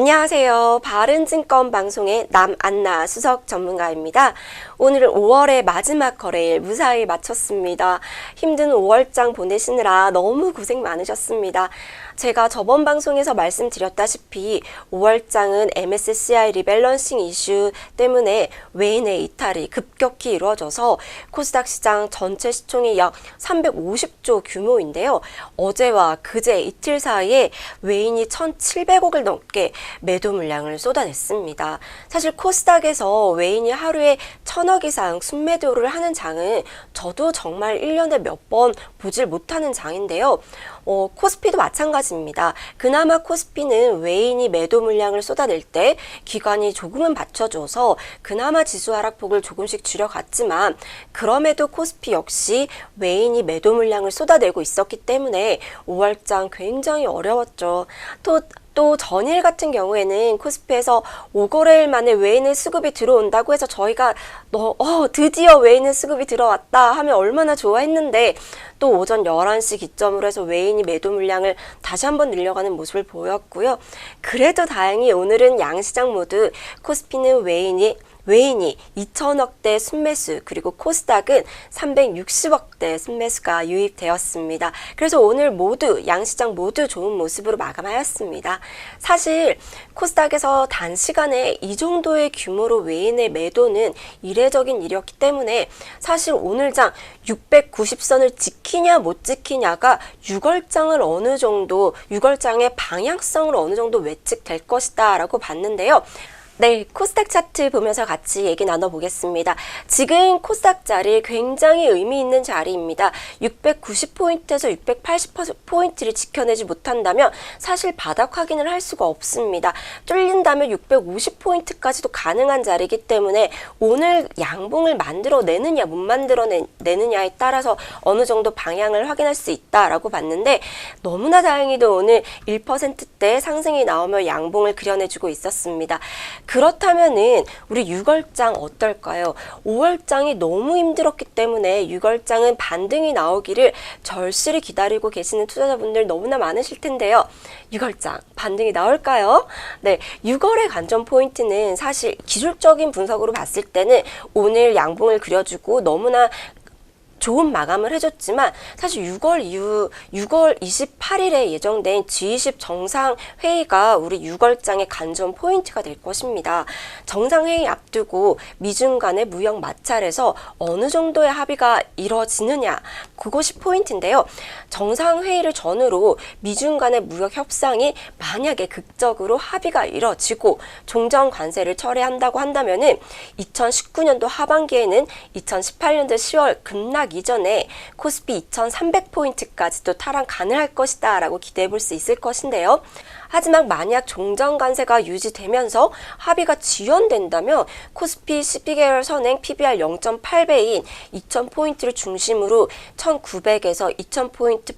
안녕하세요. 바른증권 방송의 남안나 수석 전문가입니다. 오늘은 5월의 마지막 거래일 무사히 마쳤습니다. 힘든 5월장 보내시느라 너무 고생 많으셨습니다. 제가 저번 방송에서 말씀드렸다시피 5월장은 MSCI 리밸런싱 이슈 때문에 외인의 이탈이 급격히 이루어져서 코스닥 시장 전체 시총이 약 350조 규모인데요. 어제와 그제 이틀 사이에 외인이 1,700억을 넘게 매도 물량을 쏟아냈습니다. 사실 코스닥에서 외인이 하루에 1,000억 이상 순매도를 하는 장은 저도 정말 1년에 몇 번 보질 못하는 장인데요. 코스피도 마찬가지입니다. 그나마 코스피는 외인이 매도 물량을 쏟아낼 때 기관이 조금은 받쳐줘서 그나마 지수 하락폭을 조금씩 줄여갔지만 그럼에도 코스피 역시 외인이 매도 물량을 쏟아내고 있었기 때문에 5월장 굉장히 어려웠죠. 또 전일 같은 경우에는 코스피에서 5거래일 만에 외인의 수급이 들어온다고 해서 저희가 드디어 외인의 수급이 들어왔다 하면 얼마나 좋아했는데 또 오전 11시 기점으로 해서 외인이 매도 물량을 다시 한번 늘려가는 모습을 보였고요. 그래도 다행히 오늘은 양시장 모두 코스피는 외인이 2,000억대 순매수 그리고 코스닥은 360억대 순매수가 유입되었습니다. 그래서 오늘 양시장 모두 좋은 모습으로 마감하였습니다. 사실 코스닥에서 단시간에 이 정도의 규모로 외인의 매도는 이례적인 일이었기 때문에 사실 오늘 장 690선을 지키냐 못 지키냐가 6월장의 방향성을 어느 정도 예측될 것이다 라고 봤는데요. 네, 코스닥 차트 보면서 같이 얘기 나눠보겠습니다. 지금 코스닥 자리 굉장히 의미 있는 자리입니다. 690포인트에서 680포인트를 지켜내지 못한다면 사실 바닥 확인을 할 수가 없습니다. 뚫린다면 650포인트까지도 가능한 자리이기 때문에 오늘 양봉을 만들어내느냐 못 만들어내느냐에 따라서 어느 정도 방향을 확인할 수 있다라고 봤는데 너무나 다행히도 오늘 1%대 상승이 나오며 양봉을 그려내주고 있었습니다. 그렇다면은 우리 6월장 어떨까요? 5월장이 너무 힘들었기 때문에 6월장은 반등이 나오기를 절실히 기다리고 계시는 투자자분들 너무나 많으실 텐데요. 6월장 반등이 나올까요? 네, 6월의 관전 포인트는 사실 기술적인 분석으로 봤을 때는 오늘 양봉을 그려주고 너무나 좋은 마감을 해줬지만 사실 6월 28일에 예정된 G20 정상회의가 우리 6월장의 관전 포인트가 될 것입니다. 정상회의 앞두고 미중 간의 무역 마찰에서 어느 정도의 합의가 이뤄지느냐 그것이 포인트인데요. 정상회의를 전후로 미중 간의 무역 협상이 만약에 극적으로 합의가 이뤄지고 종전 관세를 철회한다고 한다면은 2019년도 하반기에는 2018년도 10월 급락 이전에 코스피 2300포인트까지도 타락 가능할 것이다 라고 기대해 볼 수 있을 것인데요. 하지만 만약 종전 관세가 유지되면서 합의가 지연된다면 코스피 12개월 선행 PBR 0.8배인 2000포인트를 중심으로 1900에서 2000포인트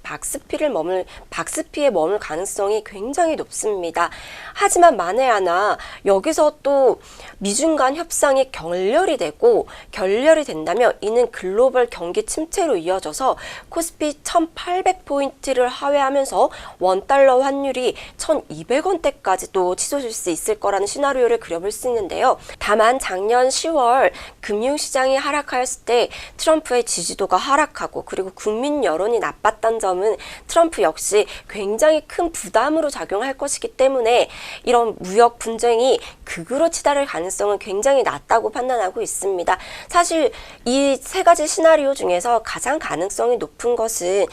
박스피에 머물 가능성이 굉장히 높습니다. 하지만 만에 하나 여기서 또 미중 간 협상이 결렬이 된다면 이는 글로벌 경기 침체로 이어져서 코스피 1800포인트를 하회하면서 원달러 환율이 1200원대까지도 치솟을 수 있을 거라는 시나리오를 그려볼 수 있는데요. 다만 작년 10월 금융시장이 하락하였을 때 트럼프의 지지도가 하락하고 그리고 국민 여론이 나빴던 점은 트럼프 역시 굉장히 큰 부담으로 작용할 것이기 때문에 이런 무역 분쟁이 극으로 치달을 가능성은 굉장히 낮다고 판단하고 있습니다. 사실 이 세 가지 시나리오 중에서 가장 가능성이 높은 것은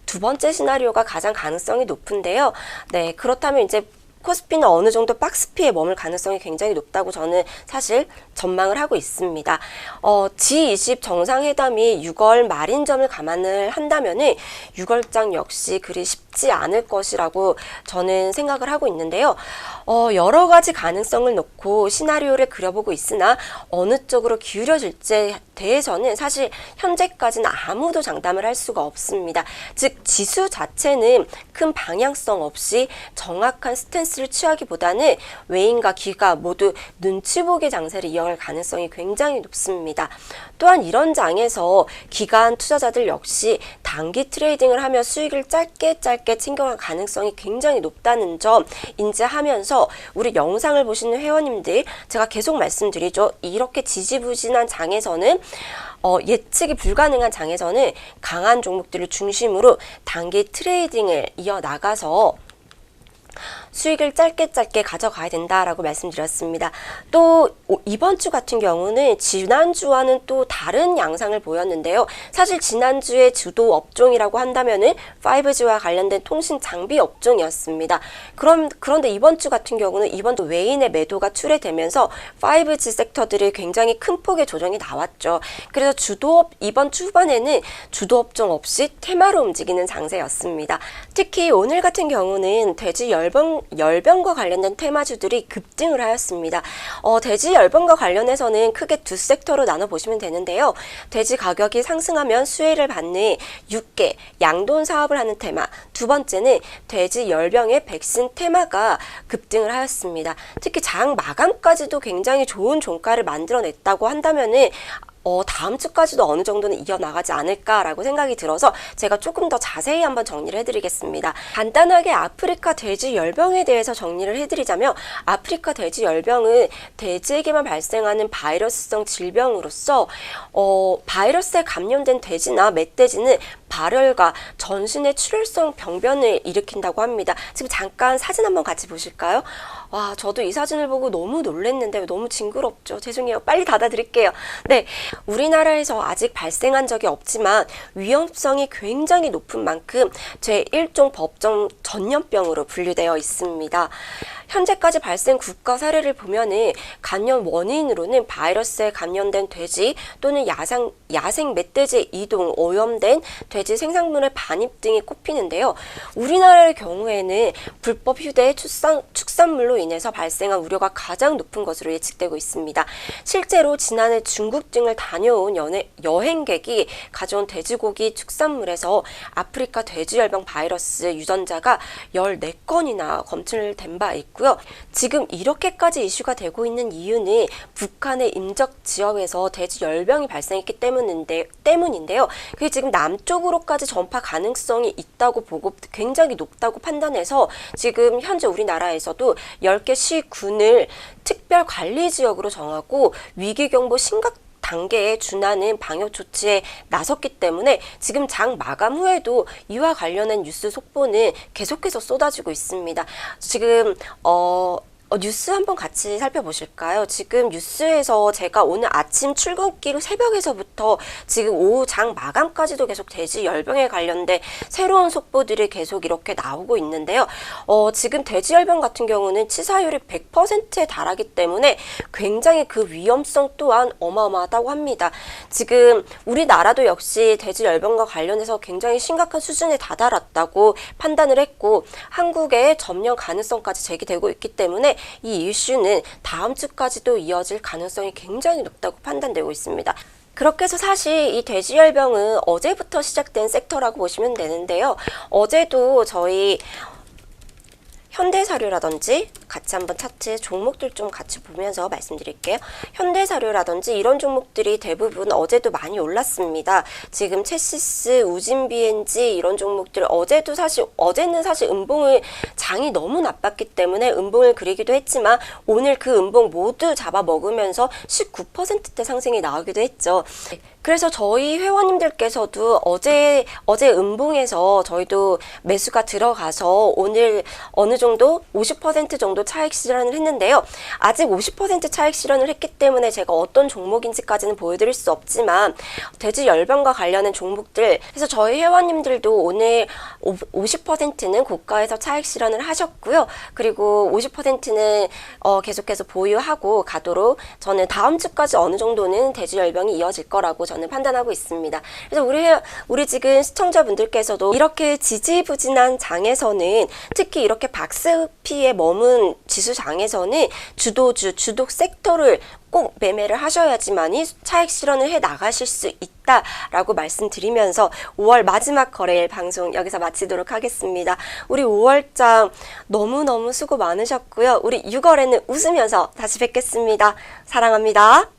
두 번째 시나리오가 가장 가능성이 높은데요. 네, 그렇다면 이제 코스피는 어느 정도 박스피에 머물 가능성이 굉장히 높다고 저는 사실 전망을 하고 있습니다. G20 정상회담이 6월 말인 점을 감안을 한다면은 6월장 역시 그리 쉽지 않을 것이라고 저는 생각을 하고 있는데요. 여러 가지 가능성을 놓고 시나리오를 그려보고 있으나 어느 쪽으로 기울여질지에 대해서는 사실 현재까지는 아무도 장담을 할 수가 없습니다. 즉 지수 자체는 큰 방향성 없이 정확한 스탠스를 취하기보다는 외인과 기가 모두 눈치 보기 장세를 이어갈 가능성이 굉장히 높습니다. 또한 이런 장에서 기관 투자자들 역시 단기 트레이딩을 하며 수익을 짧게 짧게 챙겨갈 가능성이 굉장히 높다는 점 인지하면서 우리 영상을 보시는 회원님들, 제가 계속 말씀드리죠. 이렇게 지지부진한 장에서는 예측이 불가능한 장에서는 강한 종목들을 중심으로 단기 트레이딩을 이어나가서 수익을 짧게 가져가야 된다라고 말씀드렸습니다. 또 이번 주 같은 경우는 지난주와는 또 다른 양상을 보였는데요. 사실 지난주에 주도 업종이라고 한다면은 5G와 관련된 통신 장비 업종이었습니다. 그런데 이번 주 같은 경우는 이번 주 외인의 매도가 출회되면서 5G 섹터들이 굉장히 큰 폭의 조정이 나왔죠. 그래서 이번 주 후반에는 주도 업종 없이 테마로 움직이는 장세였습니다. 특히 오늘 같은 경우는 돼지 열병과 관련된 테마주들이 급등을 하였습니다. 돼지 열병과 관련해서는 크게 두 섹터로 나눠보시면 되는데요. 돼지 가격이 상승하면 수혜를 받는 육계, 양돈 사업을 하는 테마, 두 번째는 돼지 열병의 백신 테마가 급등을 하였습니다. 특히 장 마감까지도 굉장히 좋은 종가를 만들어냈다고 한다면은 다음 주까지도 어느 정도는 이어나가지 않을까라고 생각이 들어서 제가 조금 더 자세히 한번 정리를 해드리겠습니다. 간단하게 아프리카 돼지 열병에 대해서 정리를 해드리자면, 아프리카 돼지 열병은 돼지에게만 발생하는 바이러스성 질병으로서 바이러스에 감염된 돼지나 멧돼지는 발열과 전신의 출혈성 병변을 일으킨다고 합니다. 지금 잠깐 사진 한번 같이 보실까요? 와, 저도 이 사진을 보고 너무 놀랐는데 너무 징그럽죠. 죄송해요. 빨리 닫아드릴게요. 네, 우리나라에서 아직 발생한 적이 없지만 위험성이 굉장히 높은 만큼 제1종 법정 전염병으로 분류되어 있습니다. 현재까지 발생 국가 사례를 보면은 감염 원인으로는 바이러스에 감염된 돼지 또는 야생 멧돼지 이동, 오염된 돼지 생산물의 반입 등이 꼽히는데요. 우리나라의 경우에는 불법 휴대 축산물로 인해서 발생한 우려가 가장 높은 것으로 예측되고 있습니다. 실제로 지난해 중국 등을 다녀온 여행객이 가져온 돼지고기 축산물에서 아프리카 돼지열병 바이러스 유전자가 14건이나 검출된 바 있고요. 지금 이렇게까지 이슈가 되고 있는 이유는 북한의 임적 지역에서 돼지 열병이 발생했기 때문인데요. 그게 지금 남쪽으로까지 전파 가능성이 있다고 보고 굉장히 높다고 판단해서 지금 현재 우리나라에서도 10개 시군을 특별 관리 지역으로 정하고 위기경보 심각 단계에 준하는 방역 조치에 나섰기 때문에 지금 장 마감 후에도 이와 관련한 뉴스 속보는 계속해서 쏟아지고 있습니다. 지금 뉴스 한번 같이 살펴보실까요? 지금 뉴스에서 제가 오늘 아침 출근길 새벽에서부터 지금 오후 장 마감까지도 계속 돼지 열병에 관련된 새로운 속보들이 계속 이렇게 나오고 있는데요. 지금 돼지 열병 같은 경우는 치사율이 100%에 달하기 때문에 굉장히 그 위험성 또한 어마어마하다고 합니다. 지금 우리나라도 역시 돼지 열병과 관련해서 굉장히 심각한 수준에 다다랐다고 판단을 했고, 한국의 점령 가능성까지 제기되고 있기 때문에 이 이슈는 다음 주까지도 이어질 가능성이 굉장히 높다고 판단되고 있습니다. 그렇게 해서 사실 이 돼지열병은 어제부터 시작된 섹터라고 보시면 되는데요. 어제도 저희 현대사료라든지 같이 한번 차트 종목들 좀 같이 보면서 말씀드릴게요. 현대사료라든지 이런 종목들이 대부분 어제도 많이 올랐습니다. 지금 체시스, 우진비엔지 이런 종목들 어제는 사실 음봉을 장이 너무 나빴기 때문에 음봉을 그리기도 했지만 오늘 그 음봉 모두 잡아먹으면서 19%대 상승이 나오기도 했죠. 그래서 저희 회원님들께서도 어제 음봉에서 저희도 매수가 들어가서 오늘 어느 정도 50% 정도 차익 실현을 했는데요. 아직 50% 차익 실현을 했기 때문에 제가 어떤 종목인지까지는 보여드릴 수 없지만 돼지 열병과 관련된 종목들, 그래서 저희 회원님들도 오늘 50%는 고가에서 차익 실현을 하셨고요. 그리고 50%는 계속해서 보유하고 가도록 저는 다음 주까지 어느 정도는 돼지 열병이 이어질 거라고 저는 판단하고 있습니다. 그래서 우리 지금 시청자분들께서도 이렇게 지지부진한 장에서는, 특히 이렇게 박스피에 머문 지수장에서는 주독 섹터를 꼭 매매를 하셔야지만이 차익 실현을 해 나가실 수 있다라고 말씀드리면서 5월 마지막 거래일 방송 여기서 마치도록 하겠습니다. 우리 5월장 너무너무 수고 많으셨고요. 우리 6월에는 웃으면서 다시 뵙겠습니다. 사랑합니다.